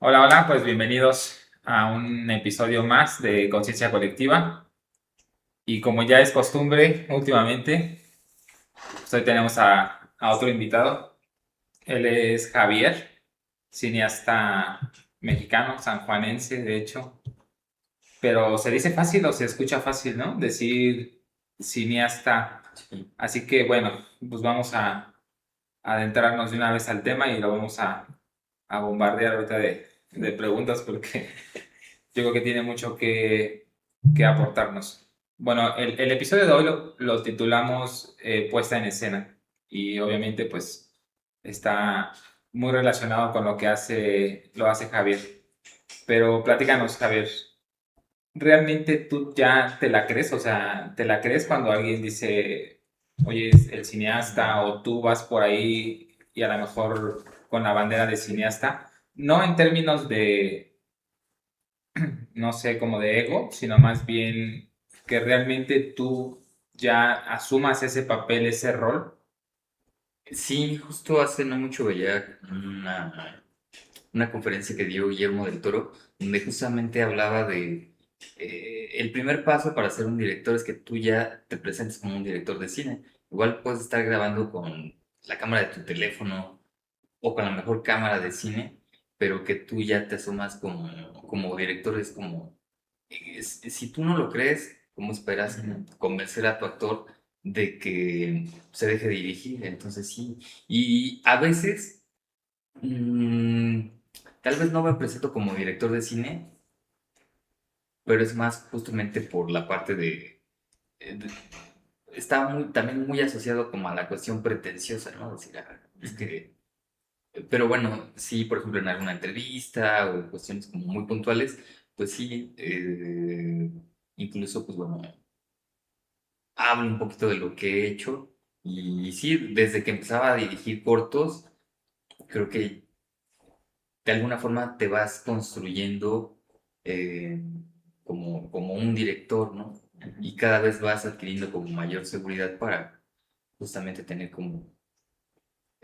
Hola, hola, pues bienvenidos a un episodio más de Conciencia Colectiva. Y como ya es costumbre últimamente, pues hoy tenemos a otro invitado. Él es Javier, cineasta mexicano, sanjuanense, de hecho. Pero se dice fácil o se escucha fácil, ¿no? Decir cineasta. Sí. Así que bueno, pues vamos a adentrarnos de una vez al tema y lo vamos a bombardear ahorita de preguntas porque yo creo que tiene mucho que aportarnos. Bueno, el episodio de hoy lo titulamos Puesta en escena y obviamente pues está muy relacionado con lo que lo hace Javier. Pero platícanos, Javier, ¿realmente tú ya te la crees? O sea, ¿te la crees cuando alguien dice, oye, es el cineasta o tú vas por ahí y a lo mejor con la bandera de cineasta? No en términos de no sé, como de ego, sino más bien que realmente tú ya asumas ese papel, ese rol. Sí, justo hace no mucho veía una conferencia que dio Guillermo del Toro, donde justamente hablaba de el primer paso para ser un director es que tú ya te presentes como un director de cine. Igual puedes estar grabando con la cámara de tu teléfono o con la mejor cámara de cine, pero que tú ya te asumas como director es como si tú no lo crees, ¿cómo esperas convencer a tu actor de que se deje dirigir? Entonces sí. Y a veces, mm, tal vez no me presento como director de cine, pero es más justamente por la parte de- está también muy asociado como a la cuestión pretenciosa, ¿no? Decir, es que pero bueno, sí, por ejemplo, en alguna entrevista o cuestiones como muy puntuales, pues sí, incluso, pues bueno, hablo un poquito de lo que he hecho. Y sí, desde que empezaba a dirigir cortos, creo que de alguna forma te vas construyendo eh, como un director, ¿no? Y cada vez vas adquiriendo como mayor seguridad para justamente tener como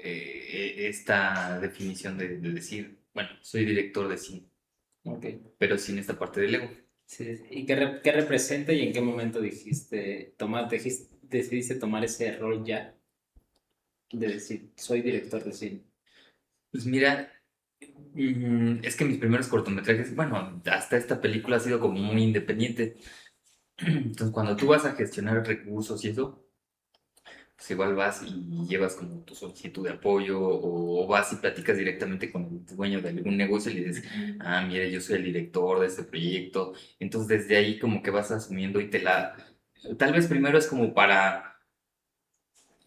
esta definición de decir, bueno, soy director de cine, Ok. pero sin esta parte del ego. Sí, sí. ¿Y qué representa y en qué momento decidiste tomar ese rol ya de decir, soy director de cine? Pues mira, es que mis primeros cortometrajes, bueno, hasta esta película ha sido como muy independiente. Entonces, cuando tú vas a gestionar recursos y eso, pues igual vas y llevas como tu solicitud de apoyo o vas y platicas directamente con el dueño de algún negocio y le dices, ah, mire, yo soy el director de este proyecto. Entonces, desde ahí como que vas asumiendo y tal vez primero es como para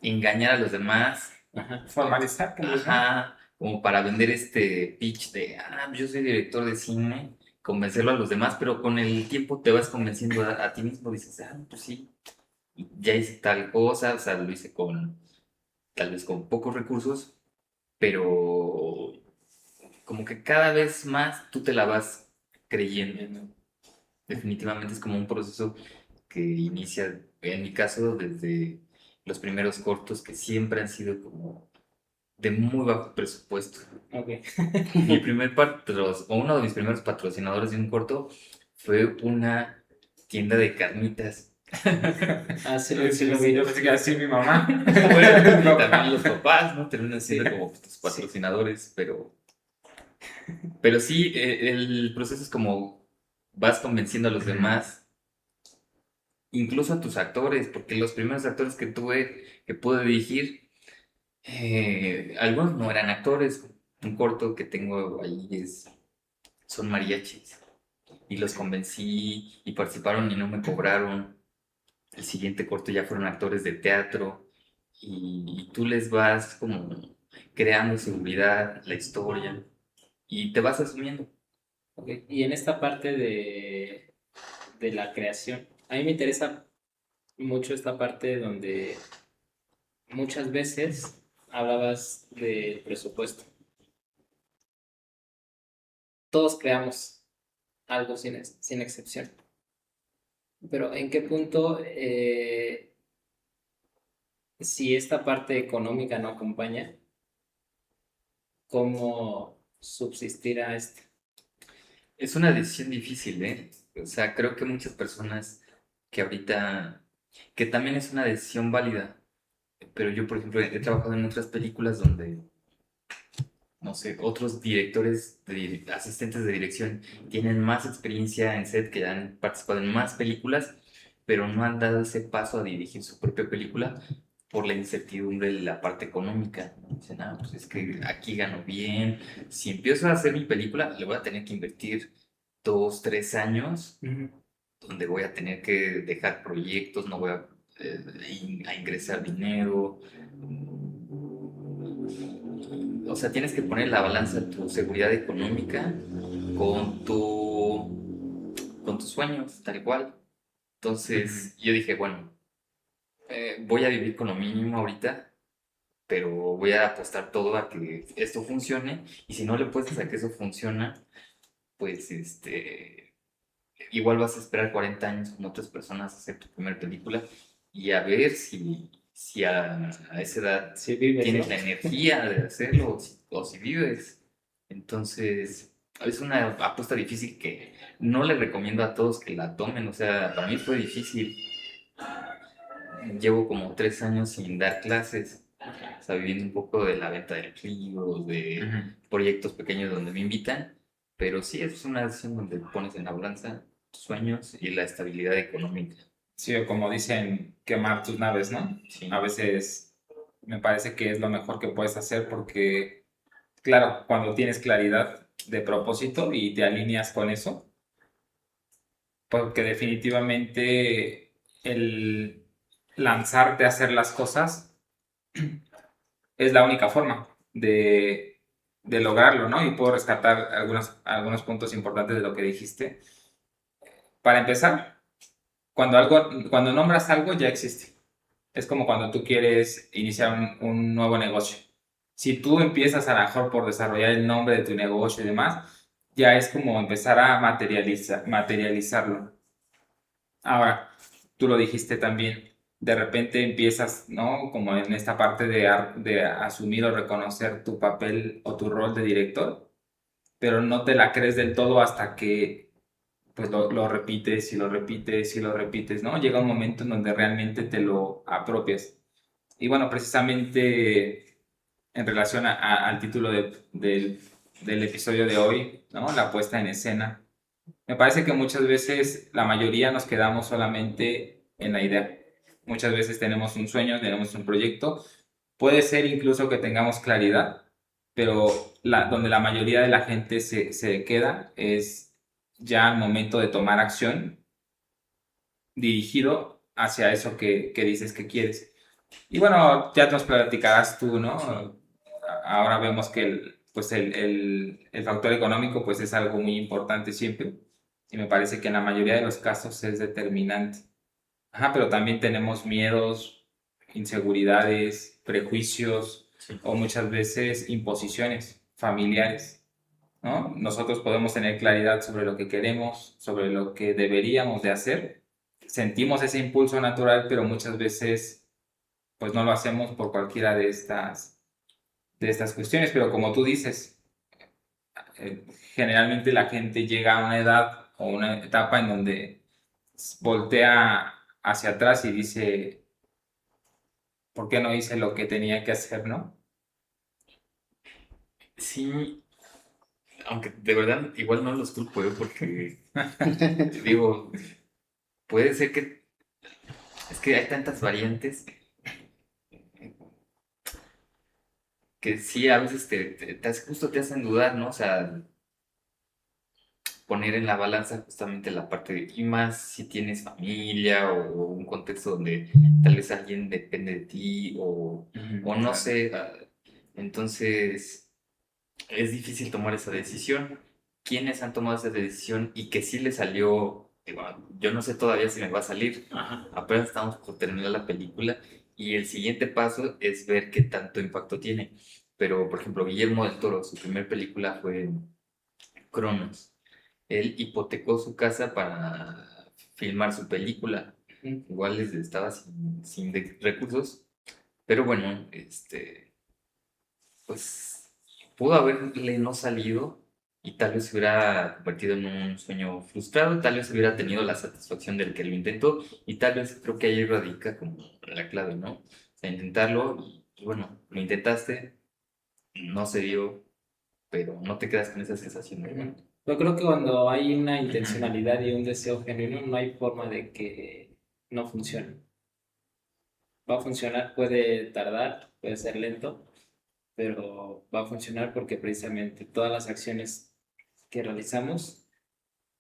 engañar a los demás. Ajá. Formalizar, tal vez, ¿no? Ajá, como para vender este pitch de, yo soy director de cine, convencerlo a los demás, pero con el tiempo te vas convenciendo a ti mismo, dices, pues sí, ya hice tal cosa, o sea, lo hice tal vez con pocos recursos, pero como que cada vez más tú te la vas creyendo, ¿no? Definitivamente es como un proceso que inicia, en mi caso, desde los primeros cortos que siempre han sido como de muy bajo presupuesto. Ok. Mi primer o uno de mis primeros patrocinadores de un corto fue una tienda de carnitas. Ah, sí, sí lo vi, yo pensé que era así mi mamá. Bueno, y No. también los papás, ¿no? Terminan Sí, siendo como tus sí. patrocinadores, pero sí, el proceso es como vas convenciendo a los demás, incluso a tus actores, porque los primeros actores que pude dirigir, algunos no eran actores. Un corto que tengo ahí son mariachis. Y los convencí y participaron y no me cobraron. El siguiente corto ya fueron actores de teatro y tú les vas como creando seguridad, la historia y te vas asumiendo. Ok. Y en esta parte de la creación, a mí me interesa mucho esta parte donde muchas veces hablabas del presupuesto. Todos creamos algo sin excepción. Pero ¿en qué punto, si esta parte económica no acompaña, cómo subsistir a esto? Es una decisión difícil, ¿eh? O sea, creo que muchas personas que ahorita, que también es una decisión válida, pero yo, por ejemplo, he trabajado en otras películas donde, no sé, otros directores, asistentes de dirección tienen más experiencia en set, que han participado en más películas, pero no han dado ese paso a dirigir su propia película por la incertidumbre de la parte económica. Dicen, ah, pues es que aquí gano bien, si empiezo a hacer mi película, le voy a tener que invertir 2, 3 años, donde voy a tener que dejar proyectos, no voy a ingresar dinero. O sea, tienes que poner en la balanza tu seguridad económica con con tus sueños, tal cual. Entonces, yo dije, bueno, voy a vivir con lo mínimo ahorita, pero voy a apostar todo a que esto funcione. Y si no le apuestas a que eso funciona, pues igual vas a esperar 40 años con otras personas a hacer tu primera película y a ver si a esa edad Si vives, tienes ¿no? la energía de hacerlo o si vives. Entonces, es una apuesta difícil que no le recomiendo a todos que la tomen. O sea, para mí fue difícil. Llevo como 3 años sin dar clases, o sea, viviendo un poco de la venta de libros, de Ujú. proyectos pequeños donde me invitan, pero sí es una decisión donde pones en la balanza tus sueños y la estabilidad económica. Sí, o como dicen, quemar tus naves, ¿no? A Sí, veces me parece que es lo mejor que puedes hacer porque, claro, cuando tienes claridad de propósito y te alineas con eso, porque definitivamente el lanzarte a hacer las cosas es la única forma de lograrlo, ¿no? Y puedo rescatar algunos puntos importantes de lo que dijiste. Para empezar, cuando nombras algo ya existe. Es como cuando tú quieres iniciar un nuevo negocio. Si tú empiezas a lo mejor por desarrollar el nombre de tu negocio y demás, ya es como empezar a materializarlo. Ahora, tú lo dijiste también, de repente empiezas, ¿no? Como en esta parte de asumir o reconocer tu papel o tu rol de director, pero no te la crees del todo hasta que pues lo repites y lo repites y lo repites, ¿no? Llega un momento en donde realmente te lo apropias. Y bueno, precisamente en relación al título del episodio de hoy, ¿no? La puesta en escena. Me parece que muchas veces la mayoría nos quedamos solamente en la idea. Muchas veces tenemos un sueño, tenemos un proyecto. Puede ser incluso que tengamos claridad, pero donde la mayoría de la gente se queda es ya al momento de tomar acción dirigido hacia eso que dices que quieres. Y bueno, ya nos platicarás tú, ¿no? Ahora vemos que pues el factor económico pues es algo muy importante siempre y me parece que en la mayoría de los casos es determinante. Ajá, pero también tenemos miedos, inseguridades, prejuicios sí. o muchas veces imposiciones familiares, ¿no? Nosotros podemos tener claridad sobre lo que queremos, sobre lo que deberíamos de hacer. Sentimos ese impulso natural, pero muchas veces pues no lo hacemos por cualquiera de estas cuestiones. Pero como tú dices, generalmente la gente llega a una edad o una etapa en donde voltea hacia atrás y dice, ¿por qué no hice lo que tenía que hacer, no? Sí, aunque de verdad igual no los culpo, porque digo, puede ser que es que hay tantas variantes que sí a veces justo te hacen dudar, ¿no? O sea, poner en la balanza justamente la parte de, y más si tienes familia o un contexto donde tal vez alguien depende de ti o Ujú, no claro. sé, entonces es difícil tomar esa decisión. ¿Quiénes han tomado esa decisión y que sí les salió? Digo, yo no sé todavía si me va a salir, apenas estamos por terminar la película y el siguiente paso es ver qué tanto impacto tiene. Pero, por ejemplo, Guillermo del Toro, su primera película fue Cronos. Él hipotecó su casa para filmar su película. Igual estaba sin recursos, pero bueno, pues pudo haberle no salido, y tal vez se hubiera convertido en un sueño frustrado, tal vez hubiera tenido la satisfacción del que lo intentó y tal vez creo que ahí radica como la clave, ¿no? O sea, intentarlo y bueno, lo intentaste, no se dio, pero no te quedas con esa sensación de, bueno, Yo creo que cuando hay una intencionalidad y un deseo genuino, no hay forma de que no funcione. Va a funcionar, puede tardar, puede ser lento, pero va a funcionar porque precisamente todas las acciones que realizamos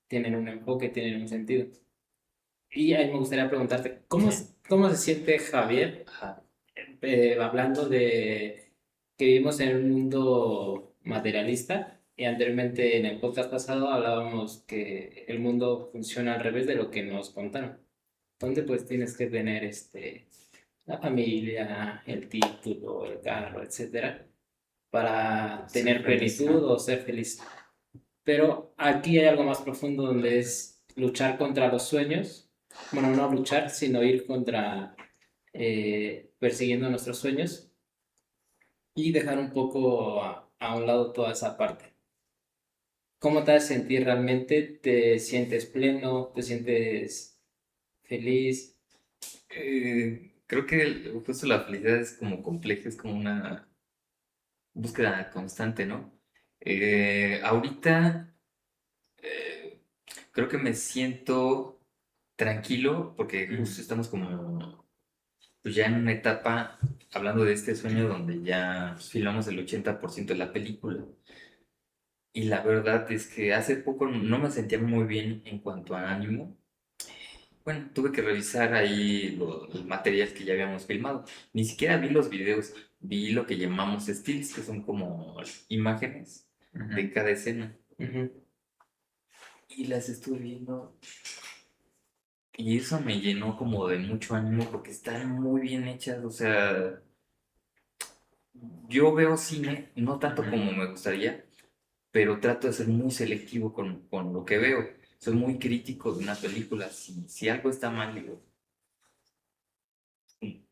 tienen un enfoque, tienen un sentido. Y ahí me gustaría preguntarte, ¿cómo se siente Javier ajá, hablando de que vivimos en un mundo materialista? Y anteriormente en el podcast pasado hablábamos que el mundo funciona al revés de lo que nos contaron, donde pues tienes que tener la familia, el título, el carro, etcétera, para ser tener feliz, plenitud ¿no? o ser feliz. Pero aquí hay algo más profundo donde es luchar contra los sueños. Bueno, no luchar, sino ir contra persiguiendo nuestros sueños y dejar un poco a un lado toda esa parte. ¿Cómo te hace sentir realmente? ¿Te sientes pleno? ¿Te sientes feliz? Creo que justo la felicidad es como compleja, es como una búsqueda constante, ¿no? Ahorita eh, creo que me siento tranquilo porque justo estamos como pues ya en una etapa, hablando de este sueño donde ya pues, filmamos el 80% de la película. Y la verdad es que hace poco no me sentía muy bien en cuanto a ánimo. Bueno, tuve que revisar ahí el material que ya habíamos filmado. Ni siquiera vi los videos, vi lo que llamamos stills, que son como imágenes de Ujú. cada escena. Ujú. Y las estuve viendo y eso me llenó como de mucho ánimo porque están muy bien hechas. O sea, yo veo cine, no tanto como me gustaría, pero trato de ser muy selectivo con lo que veo. Soy muy crítico de una película. Si algo está mal, digo,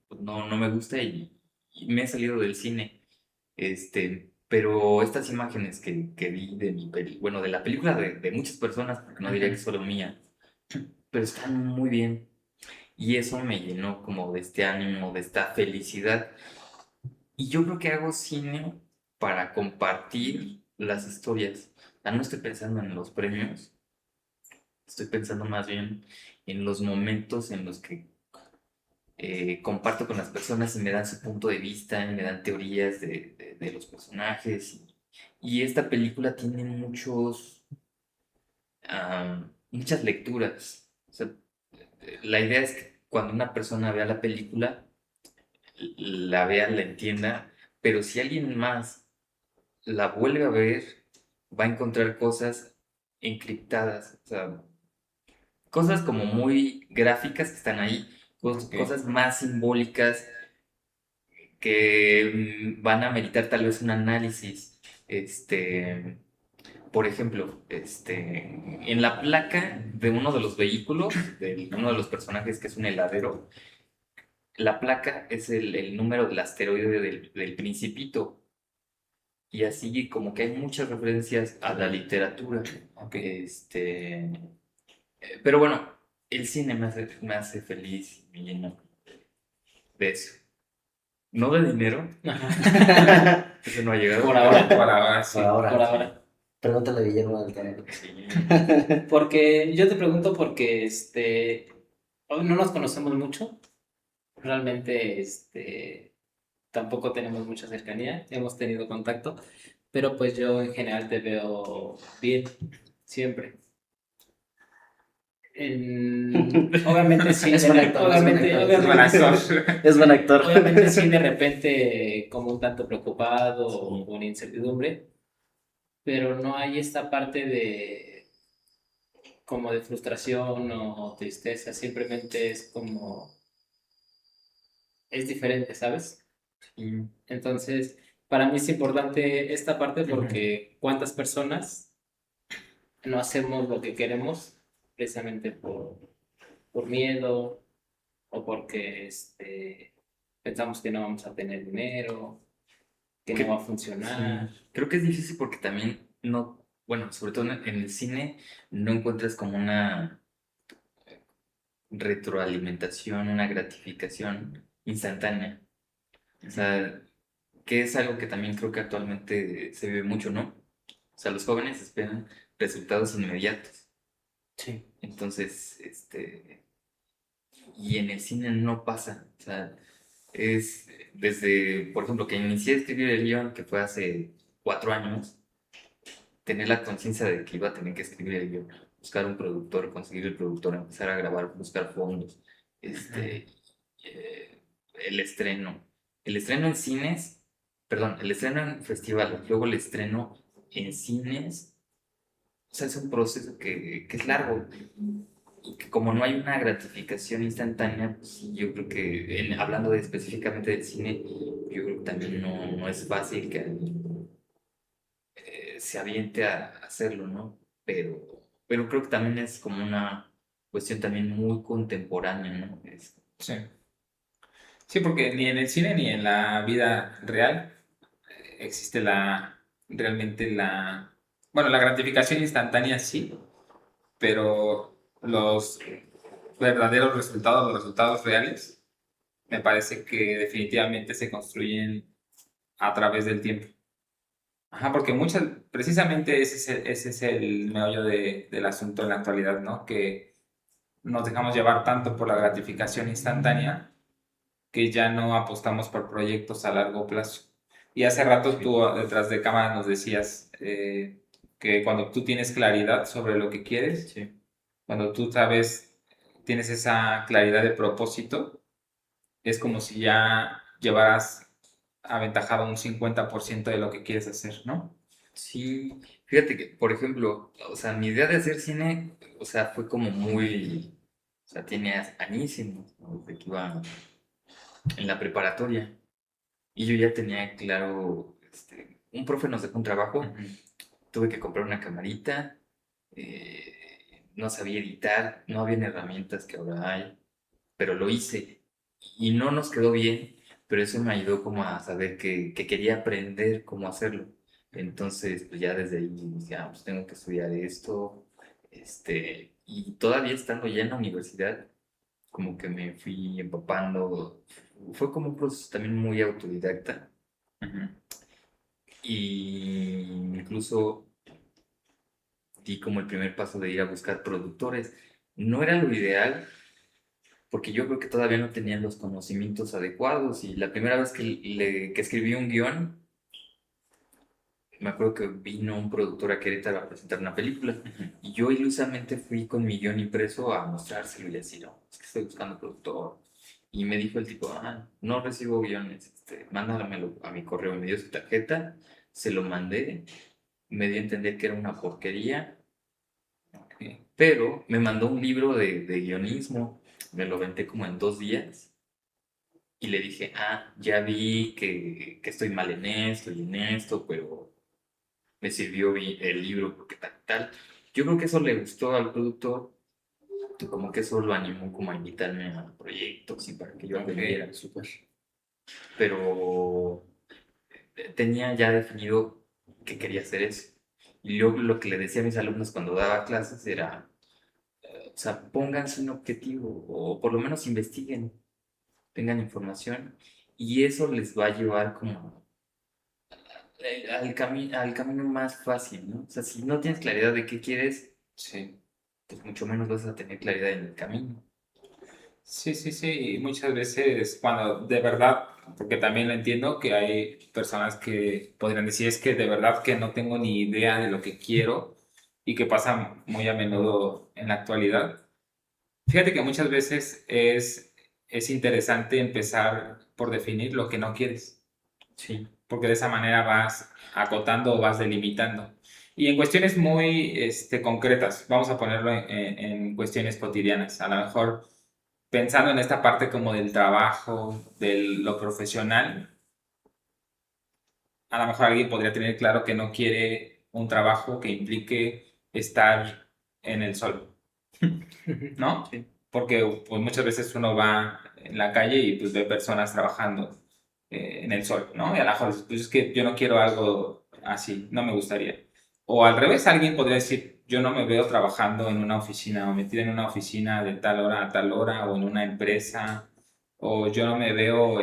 pues no, no me gusta y me he salido del cine. Pero estas imágenes que vi de mi bueno, de la película de muchas personas, porque no diría que es solo mía, pero están muy bien. Y eso me llenó como de este ánimo, de esta felicidad. Y yo creo que hago cine para compartir las historias. O sea, no estoy pensando en los premios, estoy pensando más bien en los momentos en los que comparto con las personas y me dan su punto de vista, y me dan teorías de los personajes. Y esta película tiene muchas lecturas. O sea, la idea es que cuando una persona vea la película, la vea, la entienda, pero si alguien más la vuelve a ver, va a encontrar cosas encriptadas, o sea, cosas como muy gráficas que están ahí, Ok. cosas más simbólicas que van a meritar tal vez un análisis. Por ejemplo, en la placa de uno de los vehículos, de uno de los personajes que es un heladero, la placa es el número del asteroide del Principito. Y así como que hay muchas referencias a la literatura. Ok. Pero bueno, el cine me hace feliz y me llena de eso. No de dinero, Ajá. eso no ha llegado, Por pero ahora, Por ahora sí. Por ahora. por ahora. Pregúntale a Guillermo del Toro. sí. Porque yo te pregunto porque hoy no nos conocemos mucho. Realmente tampoco tenemos mucha cercanía, hemos tenido contacto, pero pues yo en general te veo bien, siempre. Obviamente sí, Es buen actor, es buen actor. Es buen actor. Es buen actor. obviamente sí, de repente como un tanto preocupado o Sí. con incertidumbre, pero no hay esta parte de como de frustración o tristeza, simplemente es como, es diferente, ¿sabes? Y, Entonces, para mí es importante esta parte porque cuántas personas no hacemos lo que queremos precisamente por miedo o porque pensamos que no vamos a tener dinero, que no va a sí, funcionar. creo que es difícil porque también no, bueno, sobre todo en el cine, no encuentras como una retroalimentación, una gratificación instantánea. O sea, que es algo que también creo que actualmente se vive mucho, ¿no? O sea, los jóvenes esperan resultados inmediatos. Sí. Entonces, y en el cine no pasa. O sea, es desde, por ejemplo, que inicié a escribir el guión, que fue hace 4 años, tener la conciencia de que iba a tener que escribir el guión, buscar un productor, conseguir el productor, empezar a grabar, buscar fondos, eh, el estreno. El estreno en cines, perdón, el estreno en festivales, luego el estreno en cines, o sea, es un proceso que es largo y que como no hay una gratificación instantánea, pues yo creo que hablando específicamente del cine, yo creo que también no es fácil que se aviente a hacerlo, ¿no? Pero creo que también es como una cuestión también muy contemporánea, ¿no? Sí. Sí, porque ni en el cine ni en la vida real existe realmente bueno, la gratificación instantánea sí, pero los verdaderos resultados, los resultados reales, me parece que definitivamente se construyen a través del tiempo. Ajá, porque precisamente ese es el meollo del asunto en la actualidad, ¿no? Que nos dejamos llevar tanto por la gratificación instantánea que ya no apostamos por proyectos a largo plazo. Y hace rato Sí, tú detrás de cámara nos decías que cuando tú tienes claridad sobre lo que quieres, sí. cuando tú sabes, tienes esa claridad de propósito, es como si ya llevaras aventajado un 50% de lo que quieres hacer, ¿no? Sí, fíjate que, por ejemplo, o sea, mi idea de hacer cine, o sea, fue como muy, o sea, tiene añísimos, ¿no? Desde que iba en la preparatoria. Y yo ya tenía claro, un profe nos dejó un trabajo, tuve que comprar una camarita, no sabía editar, no había herramientas que ahora hay, pero lo hice y no nos quedó bien, pero eso me ayudó como a saber que quería aprender cómo hacerlo. Entonces, pues ya desde ahí dije, pues tengo que estudiar esto, y todavía estando ya en la universidad, como que me fui empapando, fue como un proceso también muy autodidacta Ujú. y incluso di como el primer paso de ir a buscar productores. No era lo ideal, porque yo creo que todavía no tenían los conocimientos adecuados y la primera vez que escribí un guión, me acuerdo que vino un productor a Querétaro a presentar una película y yo ilusamente fui con mi guión impreso a mostrárselo y así, no, es que estoy buscando productor. Y me dijo el tipo, no recibo guiones, mándamelo a mi correo. Y me dio su tarjeta, se lo mandé, me dio a entender que era una porquería, Ok. pero me mandó un libro de guionismo, me lo venté como en 2 días. Y le dije, ya vi que estoy mal en esto y en esto, pero me sirvió el libro porque tal, tal. Yo creo que eso le gustó al productor, y como que eso lo animó como a invitarme a proyectos y para que yo Ok. aprendiera, súper. Pero tenía ya definido que quería hacer eso. Y yo lo que le decía a mis alumnos cuando daba clases era, o sea, pónganse un objetivo o por lo menos investiguen, tengan información y eso les va a llevar como al camino más fácil, ¿no? O sea, si no tienes claridad de qué quieres, Sí. pues mucho menos vas a tener claridad en el camino. Sí, sí, sí. Y muchas veces cuando de verdad, porque también lo entiendo que hay personas que podrían decir es que de verdad que no tengo ni idea de lo que quiero y que pasa muy a menudo en la actualidad. Fíjate que muchas veces es interesante empezar por definir lo que no quieres, Sí, porque de esa manera vas acotando o vas delimitando. Y en cuestiones muy concretas, vamos a ponerlo en cuestiones cotidianas, a lo mejor pensando en esta parte como del trabajo, de lo profesional, a lo mejor alguien podría tener claro que no quiere un trabajo que implique estar en el sol, ¿no? sí, Porque pues, muchas veces uno va en la calle y pues ve personas trabajando en el sol, ¿no? Y a lo mejor dices, pues es que yo no quiero algo así, no me gustaría. O al revés, alguien podría decir, yo no me veo trabajando en una oficina o metido en una oficina de tal hora a tal hora o en una empresa, o yo no me veo,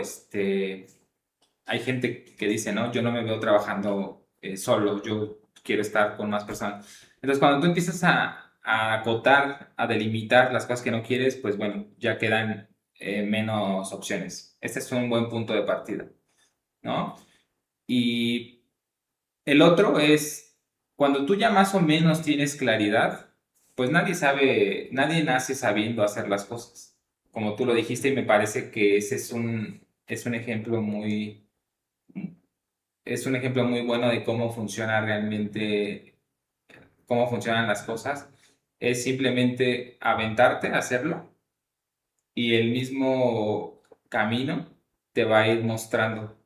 hay gente que dice, no, yo no me veo trabajando solo, yo quiero estar con más personas. Entonces, cuando tú empiezas a acotar, a delimitar las cosas que no quieres, pues bueno, ya quedan menos opciones. Este es un buen punto de partida, ¿no? Y el otro es, cuando tú ya más o menos tienes claridad, pues nadie nace sabiendo hacer las cosas. Como tú lo dijiste, y me parece que ese es un ejemplo muy bueno de cómo funciona realmente, cómo funcionan las cosas. Es simplemente aventarte a hacerlo y el mismo camino te va a ir mostrando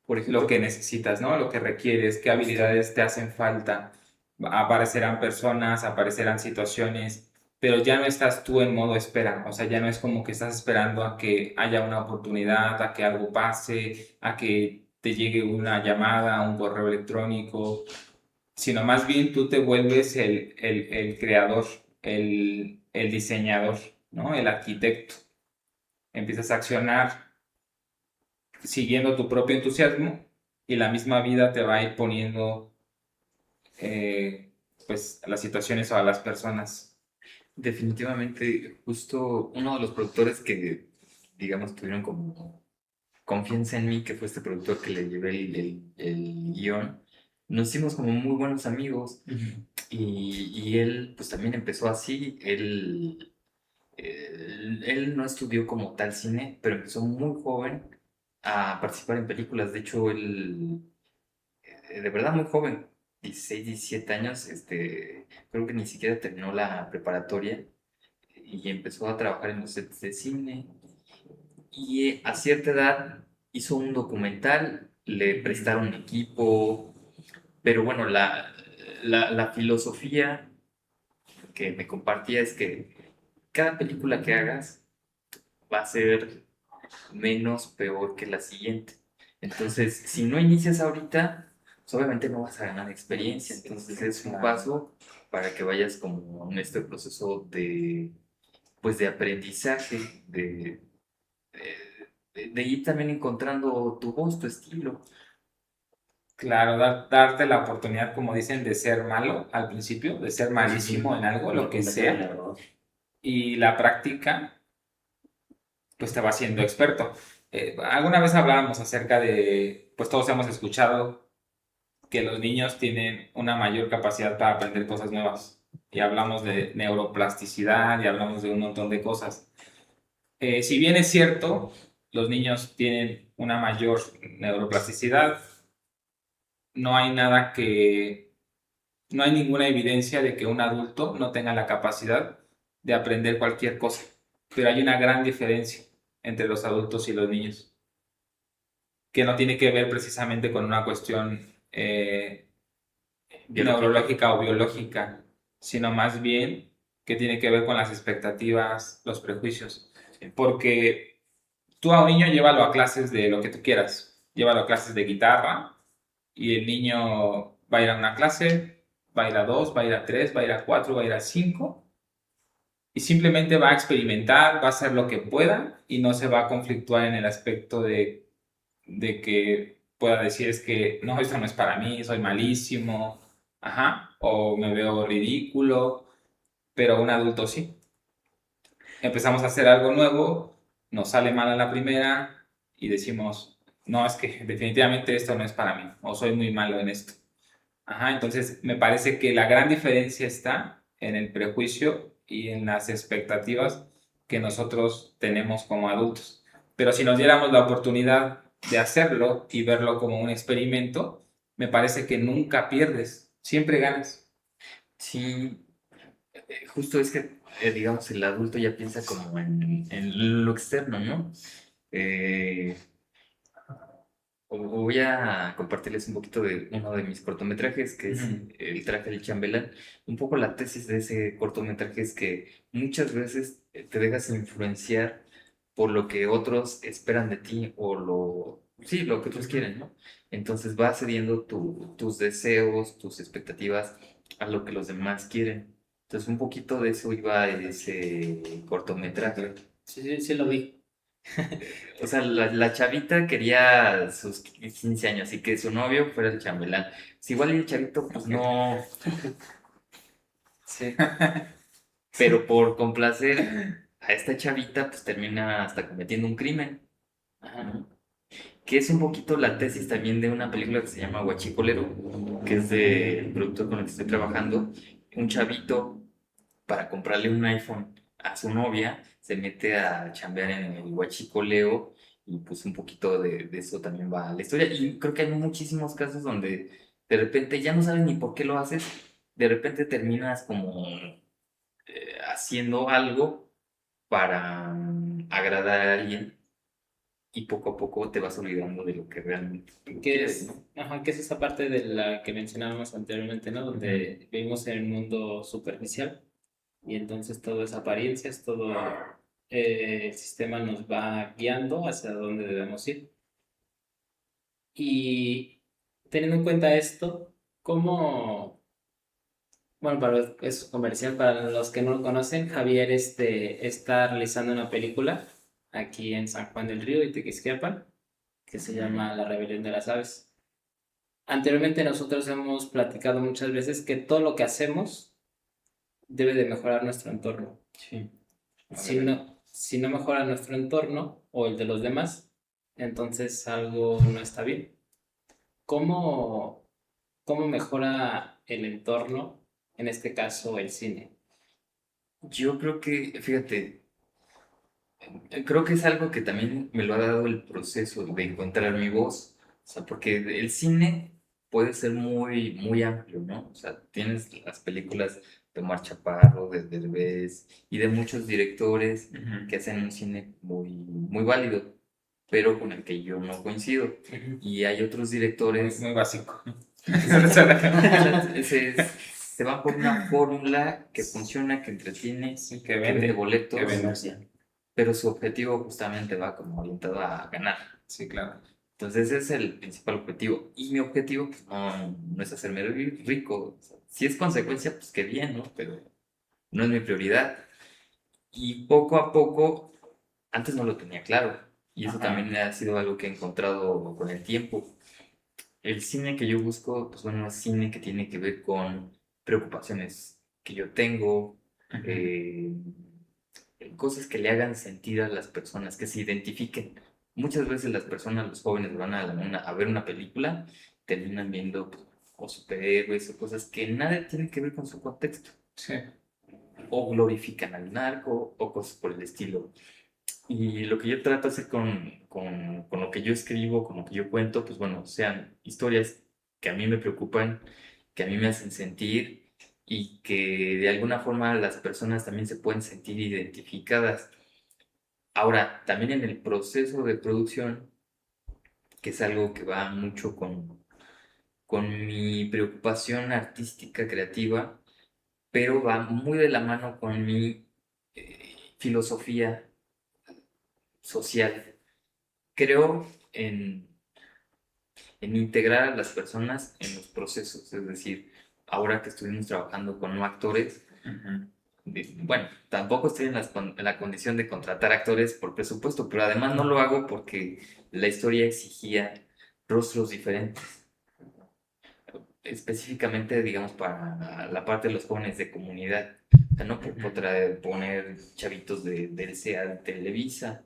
Por lo ejemplo, que necesitas, ¿no? Lo que requieres, qué habilidades te hacen falta. Aparecerán personas, aparecerán situaciones, pero ya no estás tú en modo espera. O sea, ya no es como que estás esperando a que haya una oportunidad, a que algo pase, a que te llegue una llamada, un correo electrónico, sino más bien tú te vuelves el creador, el diseñador, ¿no? El arquitecto. Empiezas a accionar siguiendo tu propio entusiasmo y la misma vida te va a ir poniendo pues a las situaciones o a las personas. definitivamente, justo uno de los productores que, digamos, tuvieron como confianza en mí, que fue este productor que le llevé el guión, nos hicimos como muy buenos amigos y él pues también empezó así, él no estudió como tal cine, pero empezó muy joven a participar en películas, de hecho él, de verdad muy joven, 16 17 años, creo que ni siquiera terminó la preparatoria y empezó a trabajar en los sets de cine y a cierta edad hizo un documental, le prestaron equipo, pero bueno, la filosofía que me compartía es que cada película que hagas va a ser menos peor que la siguiente. Entonces, si no inicias ahorita, pues obviamente no vas a ganar experiencia. Entonces es un paso para que vayas como en este proceso de, pues de aprendizaje, de ir también encontrando tu voz, tu estilo. Claro, darte la oportunidad, como dicen, de ser malo al principio, de ser malísimo en algo, lo que sea, y la práctica, pues te va haciendo experto. Alguna vez hablábamos acerca de, pues todos hemos escuchado que los niños tienen una mayor capacidad para aprender cosas nuevas. Y hablamos de neuroplasticidad y hablamos de un montón de cosas. Si bien es cierto, los niños tienen una mayor neuroplasticidad, no hay no hay ninguna evidencia de que un adulto no tenga la capacidad de aprender cualquier cosa. Pero hay una gran diferencia entre los adultos y los niños, que no tiene que ver precisamente con una cuestión Biológica. neurológica o biológica, sino más bien que tiene que ver con las expectativas, los prejuicios. Porque tú a un niño llévalo a clases de lo que tú quieras, llévalo a clases de guitarra y el niño va a ir a una clase, va a ir a dos, va a ir a tres, va a ir a cuatro, va a ir a cinco y simplemente va a experimentar, va a hacer lo que pueda y no se va a conflictuar en el aspecto de que pueda decir es que no, esto no es para mí, soy malísimo, ajá, o me veo ridículo, pero un adulto sí. Empezamos a hacer algo nuevo, nos sale mal a la primera y decimos, no, es que definitivamente esto no es para mí, o soy muy malo en esto. Ajá, entonces me parece que la gran diferencia está en el prejuicio y en las expectativas que nosotros tenemos como adultos. Pero si nos diéramos la oportunidad de hacerlo y verlo como un experimento, me parece que nunca pierdes, siempre ganas. Sí, justo es que, digamos, el adulto ya piensa como en lo externo, ¿no? Eh, Voy a compartirles un poquito de uno de mis cortometrajes, que es Ujú. El traje del chambelán. Un poco la tesis de ese cortometraje es que muchas veces te dejas influenciar por lo que otros esperan de ti o sí, lo que otros quieren, ¿no? Entonces va cediendo tus deseos, tus expectativas a lo que los demás quieren. Entonces un poquito de eso iba ese cortometraje. Sí, sí, sí lo vi. O sea, la chavita quería sus 15 años y que su novio fuera el chambelán. Si igual el chavito, pues no, Sí. pero por complacer a esta chavita, pues termina hasta cometiendo un crimen, Ajá. ¿no? Que es un poquito la tesis también de una película que se llama Huachicolero, que es del productor con el que estoy trabajando. Un chavito, para comprarle un iPhone a su novia, se mete a chambear en el huachicoleo y pues un poquito de eso también va la historia. Y creo que hay muchísimos casos donde de repente ya no sabes ni por qué lo haces, de repente terminas como haciendo algo para agradar a alguien y poco a poco te vas olvidando de lo que realmente tú Que quieres, es, ¿no? ajá, que es esa parte de la que mencionábamos anteriormente, ¿no? Donde vivimos en un mundo superficial y entonces todo es apariencias, todo el sistema nos va guiando hacia dónde debemos ir. Y teniendo en cuenta esto, ¿cómo, bueno, para los, es comercial, para los que no lo conocen, Javier está realizando una película aquí en San Juan del Río y Tequisquiapan que se llama La Rebelión de las Aves. Anteriormente nosotros hemos platicado muchas veces que todo lo que hacemos debe de mejorar nuestro entorno. Sí. Si no mejora nuestro entorno o el de los demás, entonces algo no está bien. ¿Cómo, cómo mejora el entorno, en este caso el cine? Yo creo que, fíjate, creo que es algo que también me lo ha dado el proceso de encontrar mi voz. O sea, porque el cine puede ser muy, muy amplio, ¿no? O sea, tienes las películas de Omar Chaparro, de Derbez y de muchos directores que hacen un cine muy, muy válido, pero con el que yo no coincido. Y hay otros Muy, directores muy básico. se van por una fórmula que funciona, que entretiene, Sí, que vende boletos, que vende. pero su objetivo justamente va como orientado a ganar. Sí, claro. Entonces ese es el principal objetivo. Y mi objetivo pues, no es hacerme rico. O sea, si es consecuencia, pues qué bien, ¿no? Pero no es mi prioridad. Y poco a poco, antes no lo tenía claro. Y eso Ajá. también ha sido algo que he encontrado con el tiempo. El cine que yo busco, pues bueno, es cine que tiene que ver con preocupaciones que yo tengo, eh, cosas que le hagan sentir a las personas, que se identifiquen. Muchas veces las personas, los jóvenes van a ver una película, terminan viendo pues, o superhéroes o cosas que nada tienen que ver con su contexto, Sí. o glorifican al narco o cosas por el estilo. Y lo que yo trato de hacer con lo que yo escribo, con lo que yo cuento, pues bueno, sean historias que a mí me preocupan, que a mí me hacen sentir y que de alguna forma las personas también se pueden sentir identificadas. Ahora, también en el proceso de producción, que es algo que va mucho con mi preocupación artística, creativa, pero va muy de la mano con mi filosofía social. Creo en integrar a las personas en los procesos, es decir, ahora que estuvimos trabajando con no actores, bueno, tampoco estoy en la condición de contratar actores por presupuesto, pero además no lo hago porque la historia exigía rostros diferentes, específicamente, digamos, para la parte de los jóvenes de comunidad. O sea, no poner chavitos del CEA de Televisa,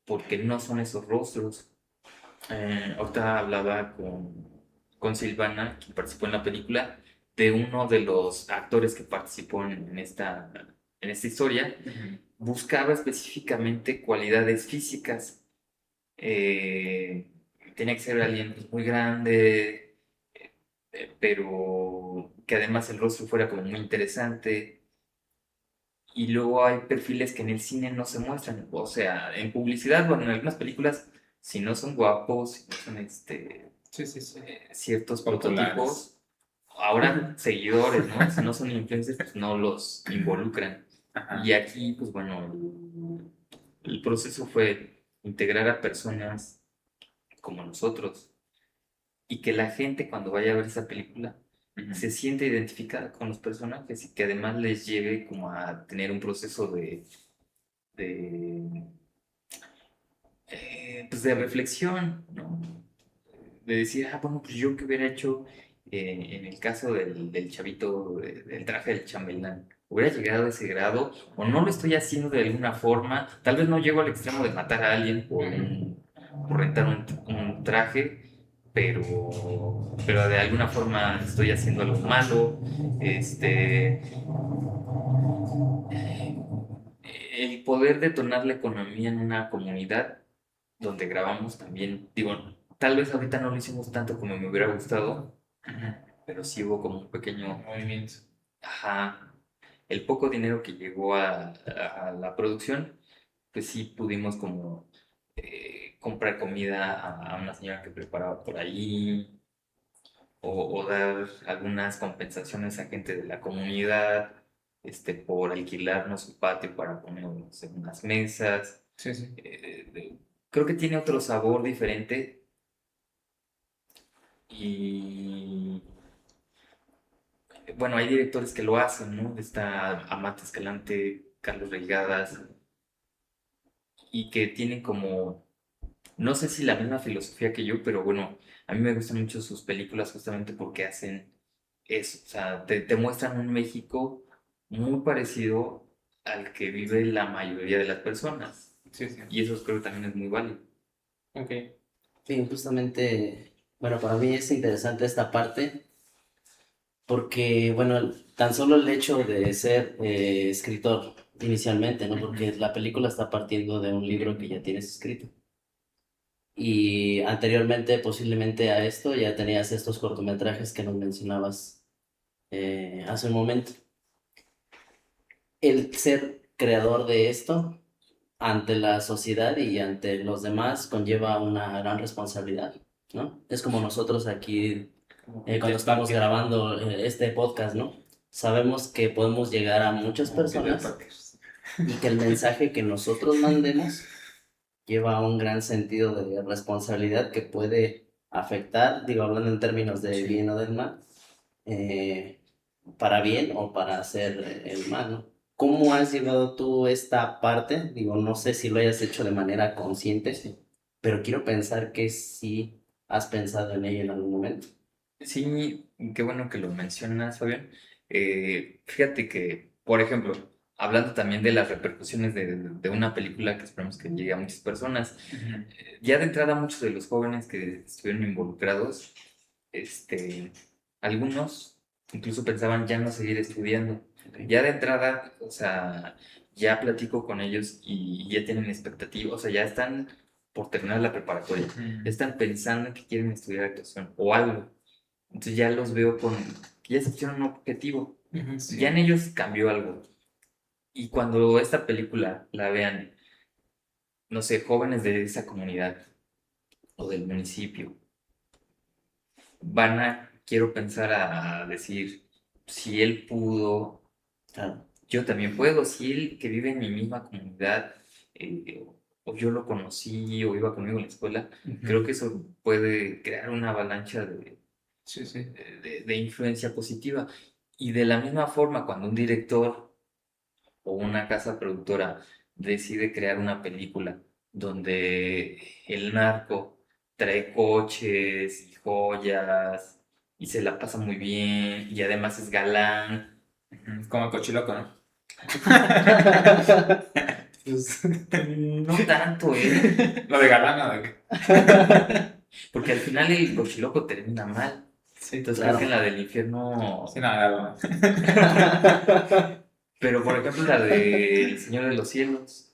porque no son esos rostros. Ahorita hablaba con Silvana, que participó en la película, de uno de los actores que participó en esta historia. Buscaba específicamente cualidades físicas. Eh, Tenía que ser alguien pues, muy grande, pero que además el rostro fuera como muy interesante. Y luego hay perfiles que en el cine no se muestran. O sea, en publicidad, bueno, en algunas películas, si no son guapos, si no son Sí, sí, sí. ciertos Populares. prototipos, ahora seguidores, ¿no? Si no son influencers, pues no los involucran. Ajá. Y aquí, pues bueno, el proceso fue integrar a personas como nosotros. Y que la gente cuando vaya a ver esa película se siente identificada con los personajes y que además les lleve como a tener un proceso de, pues de reflexión, ¿no? De decir, bueno, pues yo qué hubiera hecho en el caso del chavito, del traje del chambelán. Hubiera llegado a ese grado, o no lo estoy haciendo de alguna forma. Tal vez no llego al extremo de matar a alguien por rentar un traje, pero de alguna forma estoy haciendo algo malo. Este, el poder detonar la economía en una comunidad donde grabamos también, digo, tal vez ahorita no lo hicimos tanto como me hubiera gustado, pero sí hubo como un pequeño Movimiento. ajá, el poco dinero que llegó a la producción, pues sí pudimos como comprar comida a una señora que preparaba por ahí, o dar algunas compensaciones a gente de la comunidad, por alquilarnos su patio para ponernos en unas mesas. Sí, sí. Creo que tiene otro sabor diferente y bueno, hay directores que lo hacen, ¿no? Está Amat Escalante, Carlos Reigadas, y que tienen como, no sé si la misma filosofía que yo, pero bueno, a mí me gustan mucho sus películas justamente porque hacen eso, o sea, te muestran un México muy parecido al que vive la mayoría de las personas, Sí, sí. y eso creo que también es muy válido. Ok. Sí, justamente, bueno, para mí es interesante esta parte porque, bueno, tan solo el hecho de ser escritor inicialmente, ¿no? Porque la película está partiendo de un libro que ya tienes escrito. Y anteriormente, posiblemente a esto, ya tenías estos cortometrajes que nos mencionabas hace un momento. El ser creador de esto ante la sociedad y ante los demás conlleva una gran responsabilidad, ¿no? Es como nosotros aquí cuando estamos grabando este podcast, ¿no? Sabemos que podemos llegar a muchas personas y que el mensaje que nosotros mandemos lleva un gran sentido de responsabilidad que puede afectar, digo, hablando en términos de bien o del mal, eh, para bien o para hacer el mal, ¿no? ¿Cómo has llevado tú esta parte? Digo, no sé si lo hayas hecho de manera consciente, sí, pero quiero pensar que sí has pensado en ello en algún momento. Sí, qué bueno que lo mencionas, Fabián. Fíjate que, por ejemplo, hablando también de las repercusiones de una película que esperamos que llegue a muchas personas, ya de entrada muchos de los jóvenes que estuvieron involucrados, este, algunos incluso pensaban ya no seguir estudiando. Ya de entrada, o sea, ya platico con ellos y ya tienen expectativas, o sea, ya están por terminar la preparatoria, ya están pensando en que quieren estudiar actuación o algo. Entonces ya los veo que ya se pusieron un objetivo. Sí. Ya en ellos cambió algo. Y cuando esta película la vean, no sé, jóvenes de esa comunidad o del municipio, quiero pensar a decir, si él pudo, Claro. yo también puedo. Si él que vive en mi misma comunidad, o yo lo conocí o iba conmigo en la escuela, creo que eso puede crear una avalancha Sí, sí. de influencia positiva. Y de la misma forma, cuando un director o una casa productora decide crear una película donde el narco trae coches y joyas y se la pasa muy bien y además es galán. Como el cochiloco, ¿no? Pues, No tanto, ¿eh? Lo de galán, ¿no? ¿De qué? Porque al final el cochiloco termina mal. sí, Entonces claro. creo que en la del infierno... Sí, nada, no. Pero por ejemplo la de El Señor de los Cielos.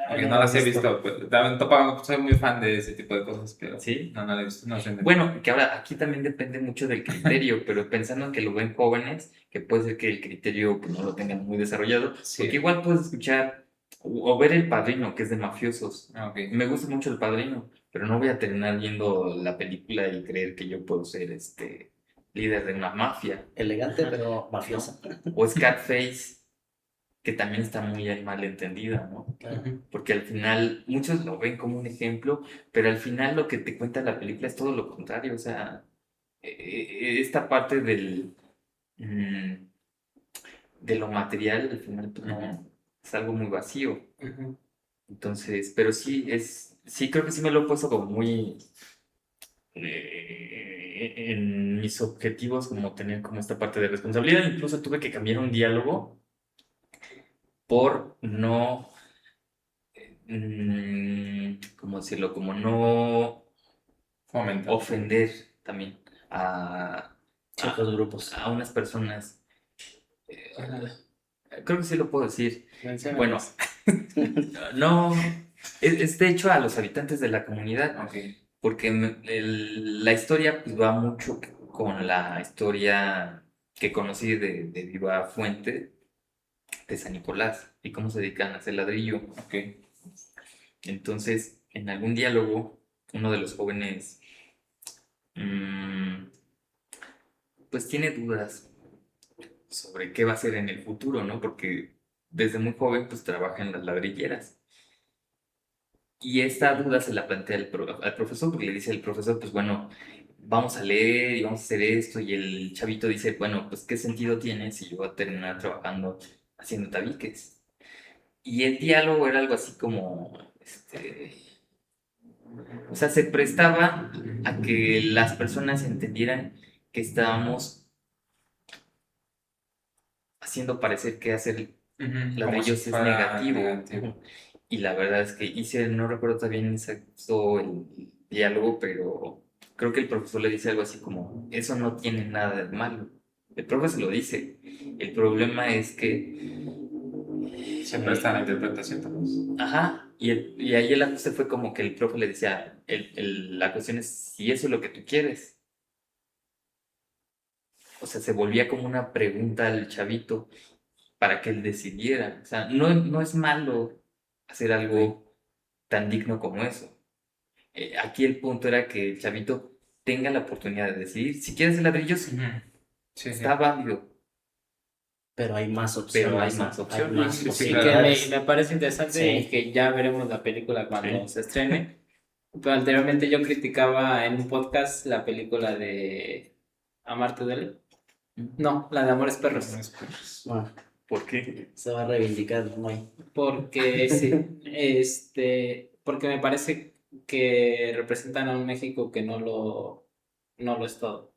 Aunque no las he visto, pues, también soy muy fan de ese tipo de cosas, pero ¿Sí? no, no las he visto, no sé. Bueno, que ahora aquí también depende mucho del criterio, pero pensando en que lo ven jóvenes, que puede ser que el criterio pues, no lo tengan muy desarrollado, Sí. porque igual puedes escuchar o ver El Padrino, que es de mafiosos. Ok. Me gusta mucho El Padrino, pero no voy a terminar viendo la película y creer que yo puedo ser líder de una mafia. Elegante, pero mafiosa. O Scarface, que también está muy mal entendida, ¿no? Claro. Porque al final muchos lo ven como un ejemplo, pero al final lo que te cuenta la película es todo lo contrario, o sea, esta parte mm, de lo material al final pues, no, es algo muy vacío. Ujú. Entonces, pero sí creo que sí me lo he puesto como muy en mis objetivos, como tener como esta parte de responsabilidad. Incluso tuve que cambiar un diálogo por no, ¿cómo decirlo? Como no Fomenta. ofender también a, Ciertos grupos. a unas personas. Ajá. Creo que sí lo puedo decir. Bueno, Menciónalos. no, es de hecho a los habitantes de la comunidad. Ok. Porque la historia pues, va mucho con la historia que conocí de viva fuente de San Nicolás y cómo se dedican a hacer ladrillo. Ok. Entonces, en algún diálogo, uno de los jóvenes mm, pues tiene dudas sobre qué va a hacer en el futuro, ¿no? Porque desde muy joven pues trabaja en las ladrilleras. Y esta duda se la plantea al profesor, porque le dice el profesor, pues bueno, vamos a leer y vamos a hacer esto, y el chavito dice, bueno, pues qué sentido tiene si yo voy a terminar trabajando haciendo tabiques. Y el diálogo era algo así como, o sea, se prestaba a que las personas entendieran que estábamos haciendo parecer que hacer Ujú, como si ladrillos es fuera negativo. negativo. Ujú. Y la verdad es que no recuerdo también exacto el diálogo, pero creo que el profesor le dice algo así como, eso no tiene nada de malo. El profesor se lo dice. El problema es que... Se presta a la interpretación también. Ajá, y ahí el ajuste fue como que el profe le decía, la cuestión es si eso es lo que tú quieres. O sea, se volvía como una pregunta al chavito para que él decidiera. O sea, no es malo hacer algo tan digno como eso. Aquí el punto era que el chavito tenga la oportunidad de decidir. Si quieres hacer ladrillos, Ujú. Sí, sí. está válido, Pero hay más pero hay opciones, más ¿no? Hay opciones. más Sí, sí, Y que posibilidades. me parece interesante Sí. y que ya veremos la película cuando Sí. se estrene. Pero anteriormente yo criticaba en un podcast la película de Amarte duele. No, la de Amores Perros. Los perros. Bueno, ¿Por qué? se va a reivindicar muy. Porque sí, porque me parece que representan a un México que no lo es todo.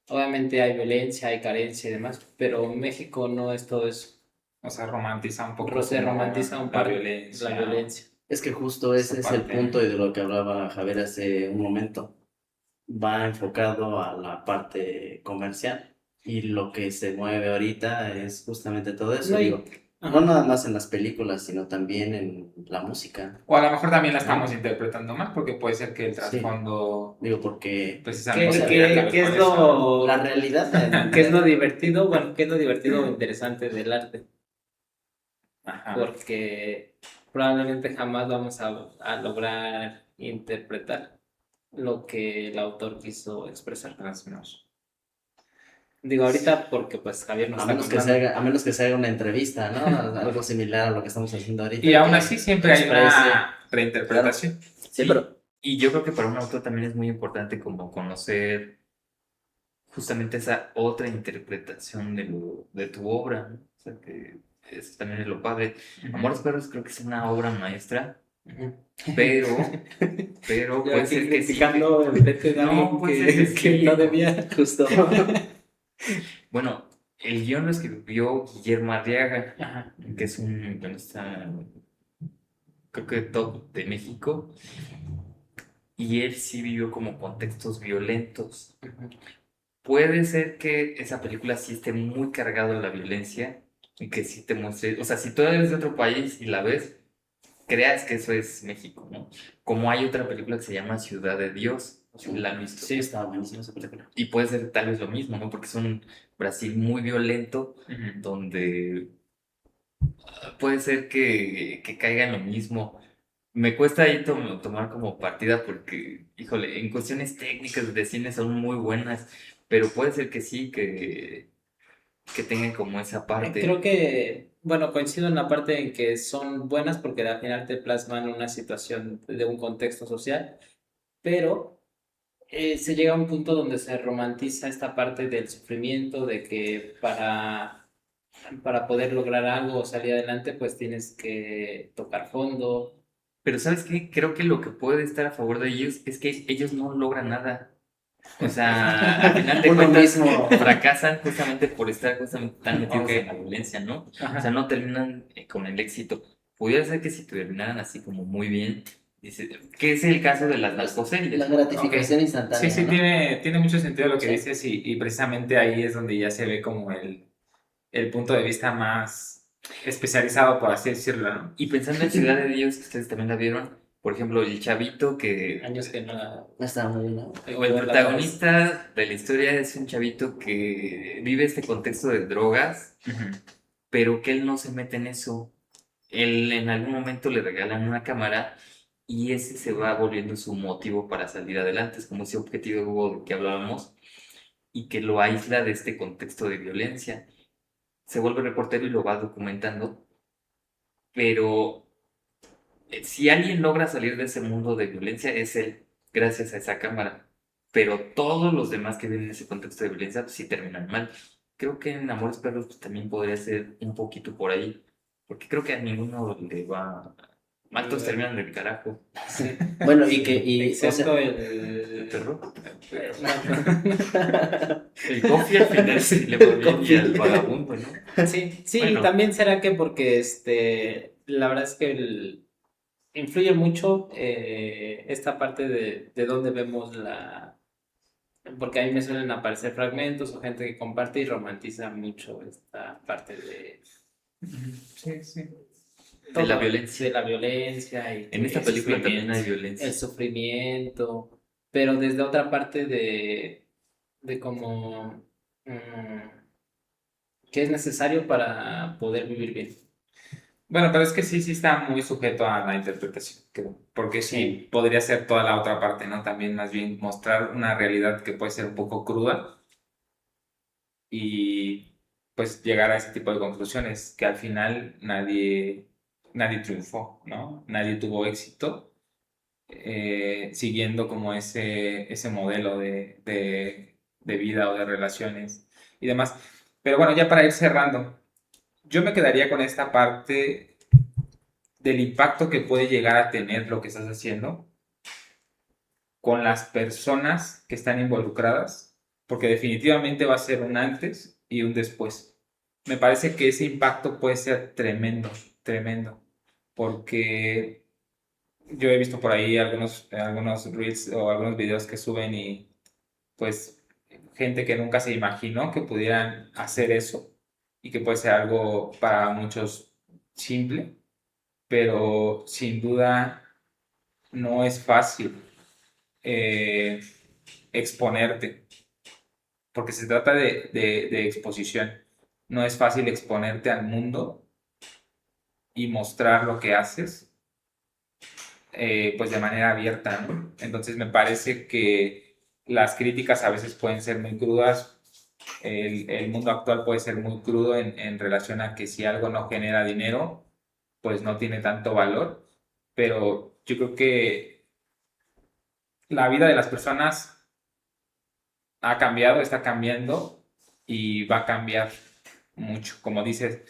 Obviamente hay violencia, hay carencia y demás, pero México no es todo eso. O sea, romantiza un poco Se como romantiza un la par violencia. la violencia. Es que justo ese Esa es el parte. punto y de lo que hablaba Javier hace un momento. Va enfocado a la parte comercial y lo que se mueve ahorita es justamente todo eso. No hay- Digo, no Ajá. nada más en las películas, sino también en la música. O a lo mejor también la estamos interpretando mal, porque puede ser que el Sí. trasfondo Digo, porque precisamente ¿Qué, tenga que qué, ver qué con es eso. la lo, realidad qué es lo divertido? Bueno, ¿qué es lo divertido o interesante del arte? Ajá. Porque probablemente jamás vamos a lograr interpretar lo que el autor quiso expresar. Transminos. Digo ahorita porque pues Javier nos a está menos que contando. a menos que se haga una entrevista, ¿no? Algo similar a lo que estamos haciendo ahorita. Y aún que así siempre hay exprese. una reinterpretación. Sí, pero Y yo creo que para un autor también es muy importante como conocer justamente esa otra interpretación de tu obra, ¿no? O sea, que eso también es lo padre. Amores Perros creo que es una obra maestra, Ujú. pero Yo puede aquí ser que sí. criticando enfrente de No, alguien puede ser que que sí. no debía. justo. Bueno, el guión lo escribió Guillermo Arriaga, Ajá. que es un guionista, creo que top de México, y él sí vivió como contextos violentos. Puede ser que esa película sí esté muy cargada de la violencia y que sí te muestre, o sea, si tú eres de otro país y la ves, creas que eso es México, ¿no? Como hay otra película que se llama Ciudad de Dios, no sé si la han visto. Sí, estaba buenísima esa película. Y puede ser tal vez lo mismo, ¿no? Porque es un Brasil muy violento, Ujú. donde puede ser que caiga en lo mismo. Me cuesta ahí tomar como partida porque, híjole, en cuestiones técnicas de cine son muy buenas, pero puede ser que sí, que tengan como esa parte. Creo que, bueno, coincido en la parte en que son buenas porque al final te plasman una situación de un contexto social, pero se llega a un punto donde se romantiza esta parte del sufrimiento, de que para poder lograr algo o salir adelante, pues tienes que tocar fondo. Pero ¿sabes qué? Creo que lo que puede estar a favor de ellos es que ellos no logran nada. O sea, al final de Uno cuentas mismo. fracasan justamente por estar justamente tan metidos Ok. en la violencia, ¿no? O sea, Ajá. no terminan con el éxito. Pudiera ser que si terminaran así como muy bien, dice, que es el caso de las narcoseries. La gratificación Ok. instantánea, Sí, ¿no? tiene mucho sentido lo que Sí. dices y precisamente ahí es donde ya se ve como el punto de vista más especializado, por así decirlo, ¿no? Y pensando en Ciudad de Dios, que ustedes también la vieron, por ejemplo, el chavito que... Años que no... Está muy bien, ¿no? O el protagonista de la historia es un chavito que vive este contexto de drogas, pero que él no se mete en eso. Él en algún momento le regalan una cámara y ese se va volviendo su motivo para salir adelante. Es como ese objetivo del que hablábamos y que lo aísla de este contexto de violencia. Se vuelve reportero y lo va documentando, pero si alguien logra salir de ese mundo de violencia es él, gracias a esa cámara. Pero todos los demás que viven en ese contexto de violencia pues, sí terminan mal. Creo que en Amores Perros pues, también podría ser un poquito por ahí, porque creo que a ninguno le va mal, todos terminan del carajo. Sí. Bueno, o sea, Excepto ¿El el... perro? No. El Coffee al final sí le va bien y al vagabundo, ¿no? Sí, sí, Bueno. también será que porque la verdad es que influye mucho esta parte de donde vemos porque ahí me suelen aparecer fragmentos o gente que comparte y romantiza mucho esta parte de Sí, sí. De la todo, violencia. de la violencia y En esta el película también hay sufrimiento, violencia. el sufrimiento, pero desde otra parte de como que es necesario para poder vivir bien. Bueno, pero es que sí está muy sujeto a la interpretación, creo. Porque sí, podría ser toda la otra parte, ¿no? También más bien mostrar una realidad que puede ser un poco cruda y pues llegar a ese tipo de conclusiones, que al final nadie triunfó, ¿no? Nadie tuvo éxito siguiendo como ese modelo de vida o de relaciones y demás. Pero bueno, ya para ir cerrando, yo me quedaría con esta parte del impacto que puede llegar a tener lo que estás haciendo con las personas que están involucradas, porque definitivamente va a ser un antes y un después. Me parece que ese impacto puede ser tremendo, tremendo, porque yo he visto por ahí algunos reels o algunos videos que suben y pues gente que nunca se imaginó que pudieran hacer eso y que puede ser algo para muchos simple, pero sin duda no es fácil eh, exponerte, porque se trata de exposición. No es fácil exponerte al mundo y mostrar lo que haces, pues de manera abierta, ¿no? Entonces me parece que las críticas a veces pueden ser muy crudas. El mundo actual puede ser muy crudo en relación a que si algo no genera dinero, pues no tiene tanto valor. Pero yo creo que la vida de las personas ha cambiado, está cambiando y va a cambiar mucho. Como dices,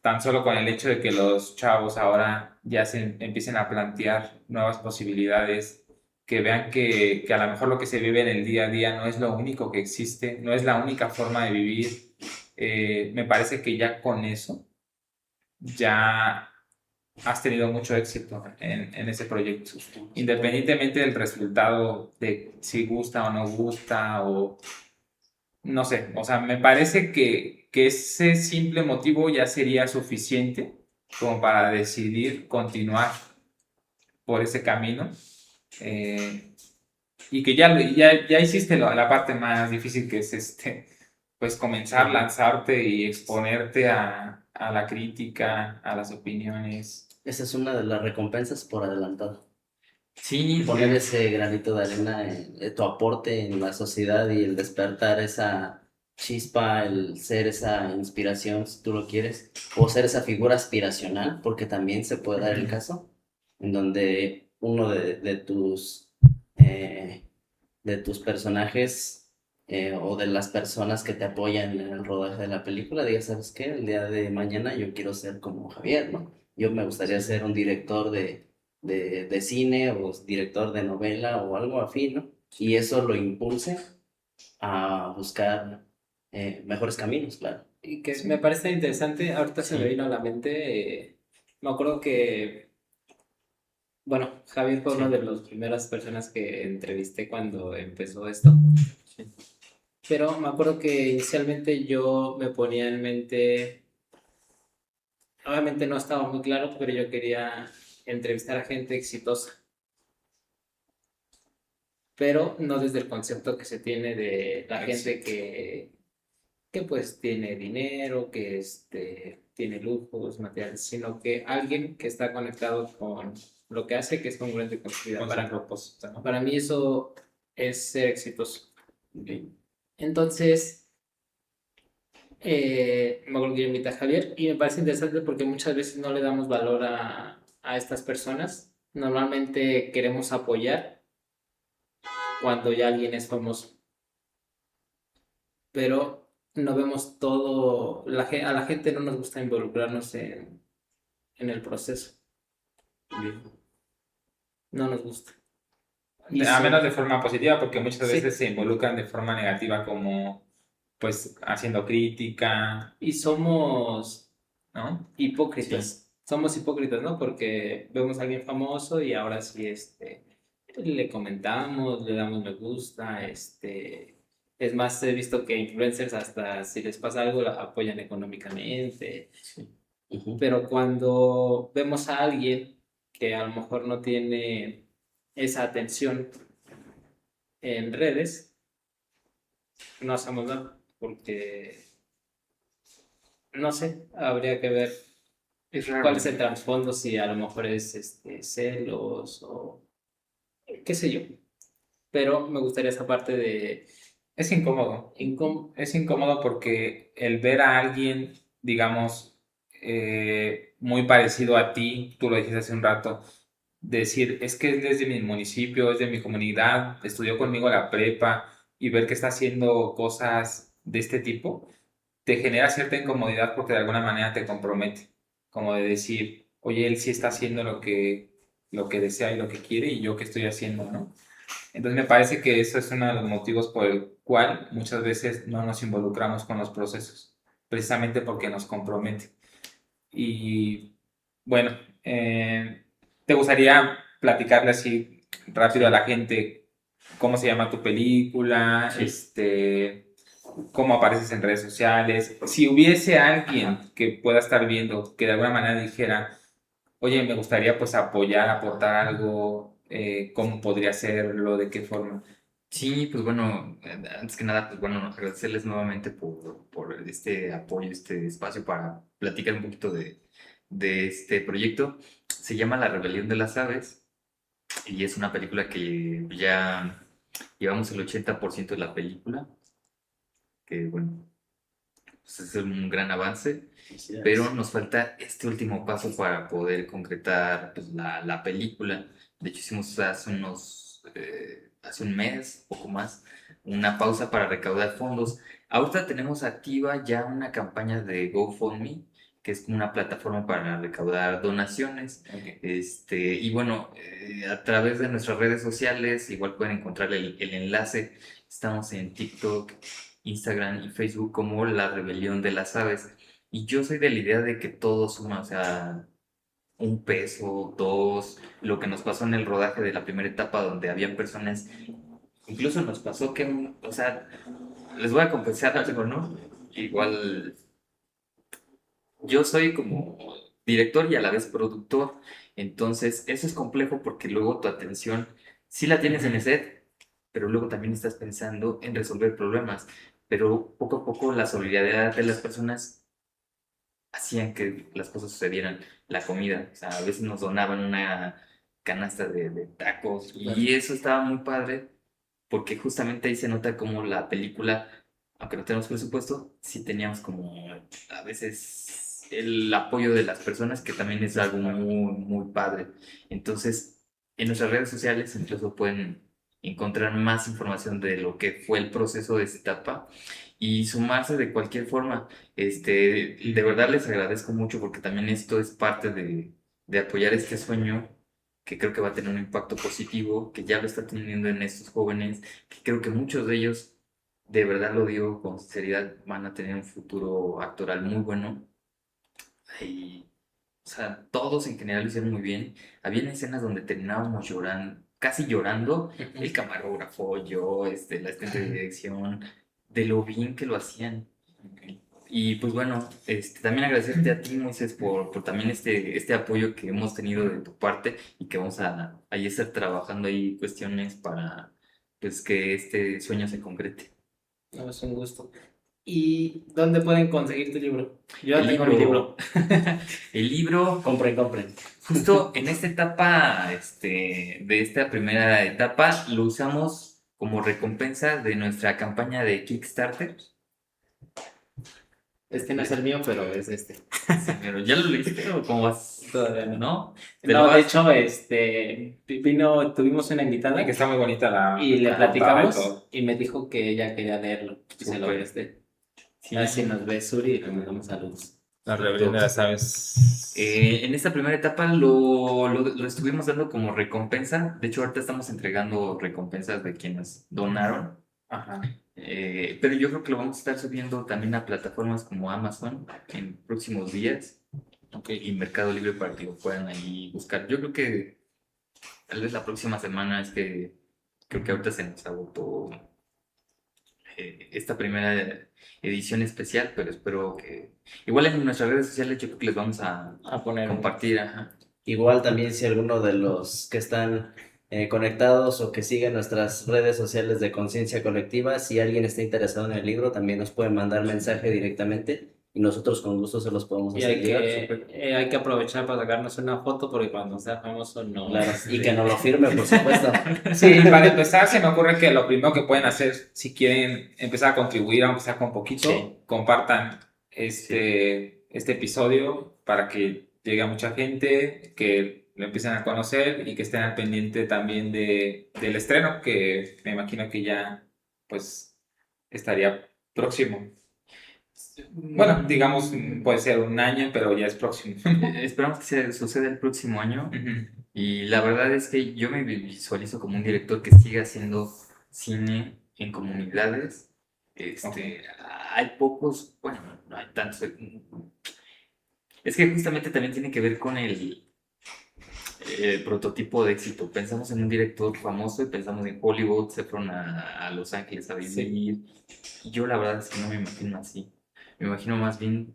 tan solo con el hecho de que los chavos ahora ya se empiecen a plantear nuevas posibilidades, que vean que a lo mejor lo que se vive en el día a día no es lo único que existe, no es la única forma de vivir. Me parece que ya con eso ya has tenido mucho éxito en ese proyecto. Independientemente del resultado de si gusta o no gusta o no sé, o sea, me parece que ese simple motivo ya sería suficiente como para decidir continuar por ese camino eh, y que ya hiciste la parte más difícil que es pues comenzar, lanzarte y exponerte a la crítica, a las opiniones. esa es una de las recompensas por adelantado. Sí, Poner ese granito de arena, tu aporte en la sociedad y el despertar esa chispa, el ser esa inspiración, si tú lo quieres, o ser esa figura aspiracional, porque también se puede dar el caso en donde uno eh, de tus personajes o de las personas que te apoyan en el rodaje de la película diga, ¿sabes qué? El día de mañana yo quiero ser como Javier, ¿no? Yo me gustaría ser un director de cine o director de novela o algo afín, ¿no? Y eso lo impulse a buscar mejores caminos, claro. Y que me parece interesante, ahorita se me Sí, vino a la mente, me acuerdo que, bueno, Javier fue una Sí, de las primeras personas que entrevisté cuando empezó esto, sí, pero me acuerdo que inicialmente yo me ponía en mente, obviamente no estaba muy claro, pero yo quería entrevistar a gente exitosa, pero no desde el concepto que se tiene de la gente que pues tiene dinero, que tiene lujos materiales, sino que alguien que está conectado con lo que hace, que es congruente con su vida. Con su propósito, ¿no? Para mí eso es ser exitoso. ok. Entonces, me acuerdo que yo invité a Javier y me parece interesante porque muchas veces no le damos valor a estas personas. Normalmente queremos apoyar cuando ya alguien es famoso, pero no vemos todo, a la gente no nos gusta involucrarnos en el proceso, Bien. no nos gusta. Y A menos de son, forma positiva, porque muchas veces sí, se involucran de forma negativa como, pues, haciendo crítica, y somos ¿no? Sí. hipócritas, somos hipócritas, ¿no? Porque vemos a alguien famoso y ahora sí, le comentamos, le damos me gusta, es más, he visto que influencers hasta si les pasa algo la apoyan económicamente, Ujú. pero cuando vemos a alguien que a lo mejor no tiene esa atención en redes, no hacemos nada, porque, no sé, habría que ver es cuál raro, es el ¿no? trasfondo, si a lo mejor es celos o qué sé yo. Pero me gustaría esa parte de Es incómodo. Es incómodo porque el ver a alguien, digamos, muy parecido a ti, tú lo dijiste hace un rato, decir, es que es desde mi municipio, es de mi comunidad, estudió conmigo la prepa y ver que está haciendo cosas de este tipo, te genera cierta incomodidad porque de alguna manera te compromete, como de decir, oye, él sí está haciendo lo que desea y lo que quiere y yo qué estoy haciendo, ¿no? Entonces me parece que eso es uno de los motivos por el cual muchas veces no nos involucramos con los procesos, precisamente porque nos compromete. Y bueno, ¿te gustaría platicarle así rápido a la Sí, gente cómo se llama tu película? sí. ¿Cómo apareces en redes sociales? Si hubiese alguien que pueda estar viendo que de alguna manera dijera, oye, me gustaría pues apoyar, aportar algo, ¿cómo podría hacerlo? ¿De qué forma? Sí, pues bueno, antes que nada, pues bueno, agradecerles nuevamente por este apoyo, este espacio para platicar un poquito de este proyecto. Se llama La Rebelión de las Aves y es una película que ya llevamos el 80% de la película, que bueno, pues es un gran avance, pero Felicidades. nos falta este último paso para poder concretar pues, la película. De hecho, hicimos hace un mes, poco más, una pausa para recaudar fondos. Ahorita tenemos activa ya una campaña de GoFundMe, que es como una plataforma para recaudar donaciones. Ok. Y bueno, a través de nuestras redes sociales, igual pueden encontrar el enlace. Estamos en TikTok, Instagram y Facebook como La Rebelión de las Aves. Y yo soy de la idea de que todo suma, o sea, un peso, dos, lo que nos pasó en el rodaje de la primera etapa donde habían personas, incluso nos pasó que, o sea, les voy a confesar algo, ¿no? Igual yo soy como director y a la vez productor, entonces eso es complejo porque luego tu atención sí la tienes en el set, pero luego también estás pensando en resolver problemas, pero poco a poco la solidaridad de las personas hacían que las cosas sucedieran. La comida, o sea, a veces nos donaban una canasta de tacos Súper. y eso estaba muy padre porque justamente ahí se nota cómo la película aunque no tenemos presupuesto, sí teníamos como a veces el apoyo de las personas, que también es algo muy, muy padre. Entonces, en nuestras redes sociales incluso pueden encontrar más información de lo que fue el proceso de esta etapa y sumarse de cualquier forma. De verdad les agradezco mucho porque también esto es parte de apoyar este sueño que creo que va a tener un impacto positivo, que ya lo está teniendo en estos jóvenes, que creo que muchos de ellos, de verdad lo digo con sinceridad, van a tener un futuro actoral muy bueno. Y, o sea, todos en general lo hicieron muy bien. Había escenas donde terminábamos llorando, casi llorando, el camarógrafo, yo, la asistente de dirección, de lo bien que lo hacían. Y pues bueno, también agradecerte a ti, Moisés, por también este apoyo que hemos tenido de tu parte y que vamos a ahí estar trabajando ahí cuestiones para pues que este sueño se concrete. No, es un gusto. ¿Y dónde pueden conseguir tu libro? Yo El ya tengo mi libro. El libro, Compren, compren. justo en esta etapa, de esta primera etapa, lo usamos como recompensa de nuestra campaña de Kickstarter. Este no es el mío, pero es este. Sí, pero ¿ya lo leíste o cómo vas? Todavía no. ¿No? ¿Te lo No, de vas? hecho, tuvimos una invitada Que está muy bonita la y le la portada y platicamos todo. y me dijo que ella quería leerlo. Y se lo Súper. presté. Sí. Así nos ve Suri y le mandamos saludos. La rebelión de las aves. En esta primera etapa lo estuvimos dando como recompensa. De hecho, ahorita estamos entregando recompensas de quienes donaron. Ajá. Pero yo creo que lo vamos a estar subiendo también a plataformas como Amazon en próximos días. Y Mercado Libre para que lo puedan ahí buscar. Yo creo que tal vez la próxima semana creo que ahorita se nos agotó esta primera edición especial, pero espero que igual en nuestras redes sociales yo creo que les vamos a A poner compartir. Ajá. Igual también si alguno de los que están conectados o que siguen nuestras redes sociales de conciencia colectiva, si alguien está interesado en el libro, también nos pueden mandar mensaje directamente y nosotros con gusto se los podemos y hacer llegar. hay que aprovechar para sacarnos una foto porque cuando sea famoso no. Claro, y que nos lo firme, por supuesto. Sí, para empezar, se me ocurre que lo primero que pueden hacer, si quieren empezar a contribuir, aunque sea con poquito, Sí. compartan este episodio para que llegue a mucha gente, que lo empiecen a conocer y que estén al pendiente también del estreno, que me imagino que ya pues estaría próximo. Bueno, digamos, puede ser un año, pero ya es próximo. Esperamos que suceda el próximo año. Ujú. Y la verdad es que yo me visualizo como un director que sigue haciendo cine en comunidades. Hay pocos, bueno, no hay tantos. Es que justamente también tiene que ver con el prototipo de éxito. Pensamos en un director famoso y pensamos en Hollywood, se fueron a Los Ángeles a vivir. Y yo la verdad es que no me imagino así. Me imagino más bien,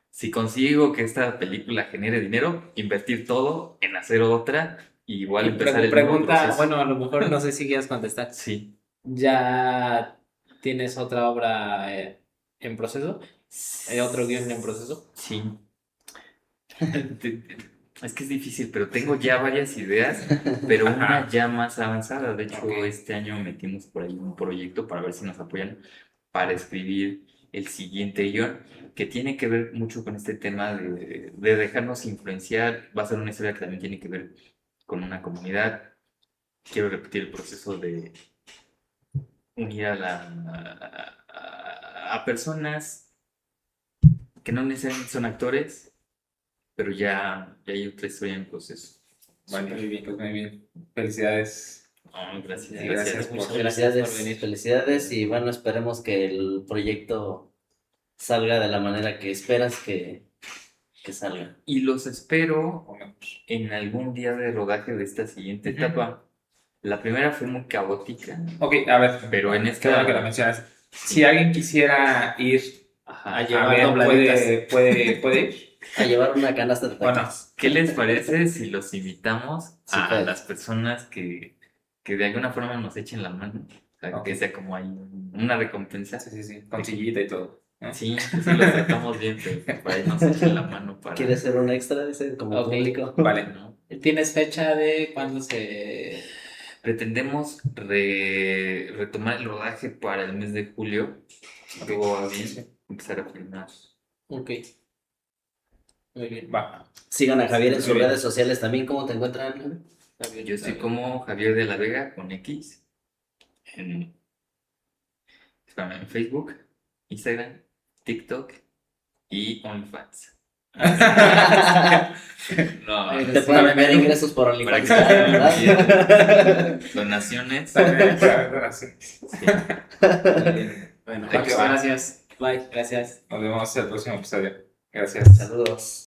si consigo que esta película genere dinero, invertir todo en hacer otra y igual empezar el mismo Pregunta, proceso. bueno, a lo mejor no sé si quieras contestar. Sí. ¿Ya tienes otra obra en proceso? ¿Hay otro guión en proceso? Sí. Es que es difícil, pero tengo ya varias ideas, pero una ya más avanzada. De hecho, este año metimos por ahí un proyecto para ver si nos apoyan para escribir el siguiente guión, que tiene que ver mucho con este tema de dejarnos influenciar. Va a ser una historia que también tiene que ver con una comunidad. Quiero repetir el proceso de unir a personas que no necesariamente son actores, pero ya hay otra historia en proceso. Vale, muy bien, pues muy bien. Felicidades. Oh, gracias, Sí, gracias. gracias por- Muchas gracias por Felicidades, venir. felicidades y bueno, esperemos que el proyecto salga de la manera que esperas que salga. Y los espero en algún día de rodaje de esta siguiente etapa. La primera fue muy caótica, Ok, a ver, pero en qué esta... bueno que lo mencionas. Si alguien quisiera ir Ajá. A a llevar ver, dobladitas. puede ir. A llevar una canasta de Bueno, tacos. ¿Qué les parece si los invitamos a Súper. las personas que de alguna forma nos echen la mano? O sea, Ok. que sea como ahí una recompensa. sí, con sillita y todo. ¿no? Sí, sí los tratamos bien, pero por ahí nos echen la mano para... ¿Quieres ser un extra? Dice, como Ok. público. Vale. ¿no? ¿Tienes fecha de cuándo se Pretendemos retomar el rodaje para el mes de julio. Si todo va bien, empezar a filmar. Ok. Muy bien. Va. Sigan a Javier en sus Muy bien. redes sociales también. ¿Cómo te encuentran? Está bien, Yo está estoy bien. como Javier de la Vega con X en, en Facebook, Instagram, TikTok y OnlyFans. No, Te pueden ver ingresos por para OnlyFans, que ¿verdad? donaciones. También para ver así. Sí. Muy bien. Bueno, Hay que muchas va. gracias. Bye. Gracias. Nos vemos el próximo episodio. Gracias. Saludos.